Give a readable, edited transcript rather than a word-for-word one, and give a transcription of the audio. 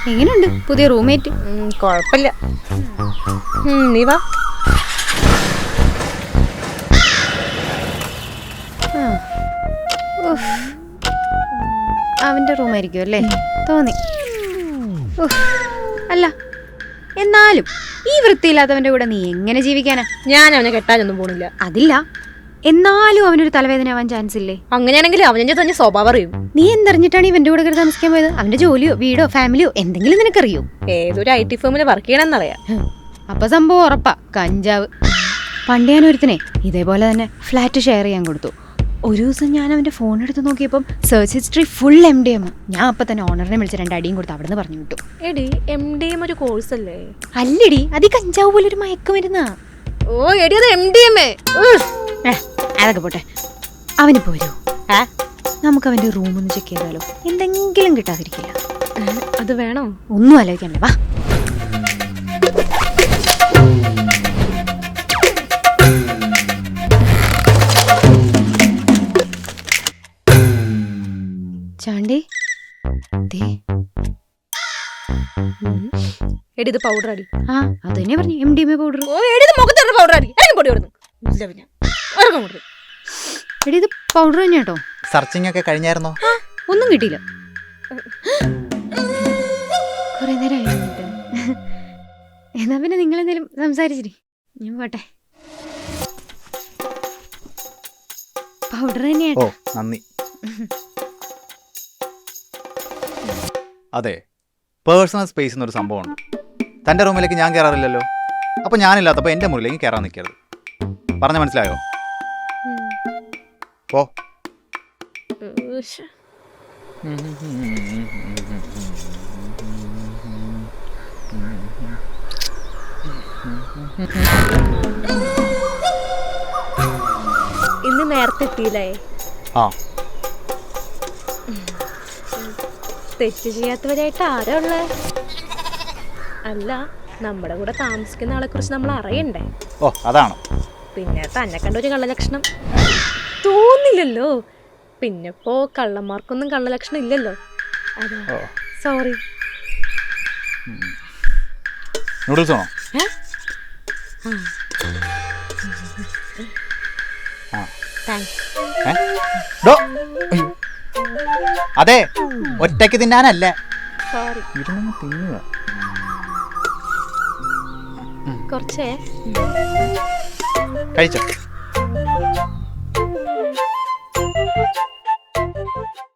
എങ്ങനെയുണ്ട് പുതിയ റൂംമേറ്റ്? കുഴപ്പമില്ല. നീ വാ. അവന്റെ റൂമായിരിക്കും അല്ലേ തോന്നി. അല്ല എന്നാലും ഈ വൃത്തിയില്ലാത്തവന്റെ കൂടെ നീ എങ്ങനെ ജീവിക്കാനാ? ഞാൻ അവനെ കെട്ടാനൊന്നും പോണില്ല. അതില്ല, എന്നാലും അവനൊരു തലവേദന ആവാൻ ചാൻസ് ഇല്ലേ? അങ്ങനെയാണെങ്കിൽ അവനെ തന്നെ സ്വഭാവം അറിയും. നീ എന്തറിഞ്ഞിട്ടാണ് ഇവന്റെ കൂടെ കയറി താമസിക്കാൻ പോയത്? അവന്റെ ജോലിയോ വീടോ ഫാമിലിയോ എന്തെങ്കിലും നിനക്കറിയോ? ഏതൊരു IT ഫേമിൽ വർക്ക് ചെയ്യണമെന്നറിയാം. അപ്പൊ സംഭവം ഉറപ്പാ, കഞ്ചാവ്. പണ്ട് ഞാൻ ഒരുത്തനെ ഇതേപോലെ തന്നെ ഫ്ലാറ്റ് ഷെയർ ചെയ്യാൻ കൊടുത്തു. ഒരു ദിവസം ഞാൻ അവന്റെ ഫോൺ എടുത്ത് നോക്കിയപ്പം സെർച്ച് ഹിസ്റ്ററി ഫുൾ MDMA. ഞാൻ അപ്പൊ തന്നെ ഓണറിനെ വിളിച്ച് 2 അടിയും കൊടുത്ത് അവിടെ നിന്ന് പറഞ്ഞു വിട്ടു. എടി MDMA ഒരു കോഴ്സ് അല്ലേ? അല്ലടി, അത് കഞ്ചാവ് പോലെ ഒരു മയക്കുമരുന്നാ. ഓ എടി അത് MDMA. അതൊക്കെ പോട്ടെ, അവനിപ്പോ വരൂ. നമുക്ക് അവന്റെ റൂം ഒന്ന് ചെക്ക് ചെയ്താലോ? എന്തെങ്കിലും കിട്ടാതിരിക്കില്ല. അത് വേണോ? ഒന്നും ആലോചിക്കണ്ടേ, വാ. ചാണ്ടി എടി ഇത് പൗഡർ അടി. ആ അത് തന്നെ പറഞ്ഞു, MDMA പൗഡർ. ഓ എടി ഇത് മുഖത്തുള്ള പൗഡർ അടി. അതിന് പൊടി കൊടുന്നു. എടി ഇത് പൗഡർ തന്നെ കേട്ടോ. സർച്ചിങ് ഒക്കെ കഴിഞ്ഞായിരുന്നോ? ഒന്നും കിട്ടിയില്ല. കുറെ നേരം എന്നാ പിന്നെ നിങ്ങൾ എന്തെങ്കിലും സംസാരിച്ചിരി, ഞാൻ പോട്ടെ. പൗഡർ തന്നെയാ. ഓ നന്ദി. അതെ, പേഴ്സണൽ സ്പേസ് എന്നൊരു സംഭവമുണ്ട്. തൻ്റെ റൂമിലേക്ക് ഞാൻ കയറാറില്ലല്ലോ. അപ്പോൾ ഞാനില്ലാത്തപ്പോൾ എൻ്റെ മുറിയിലേക്ക് കയറാൻ നിൽക്കരുത്. പറഞ്ഞ മനസ്സിലായോ? ഓ ഇന്ന് നേരത്തെ എത്തിയില്ലേ? ആ, തെറ്റ് ചെയ്യാത്തവരായിട്ട് ആരാ ഉള്ളേ? അല്ല, നമ്മുടെ കൂടെ താമസിക്കുന്ന ആളെ കുറിച്ച് നമ്മൾ അറിയണ്ടേ? ഓ അതാണോ? പിന്നെ തന്നെ കണ്ട ഒരു കള്ളലക്ഷണം തോന്നില്ലല്ലോ. പിന്നെ ഇപ്പോ കള്ളന്മാർക്കൊന്നും കള്ളലക്ഷണം ഇല്ലല്ലോ. അതാ സോറി. നൂഡിൽസ് ആണോ? അതെ, ഒറ്റയ്ക്ക് തിന്നാനല്ല. സോറി. തിന്നുക. കുറച്ചേ കഴിച്ചോ?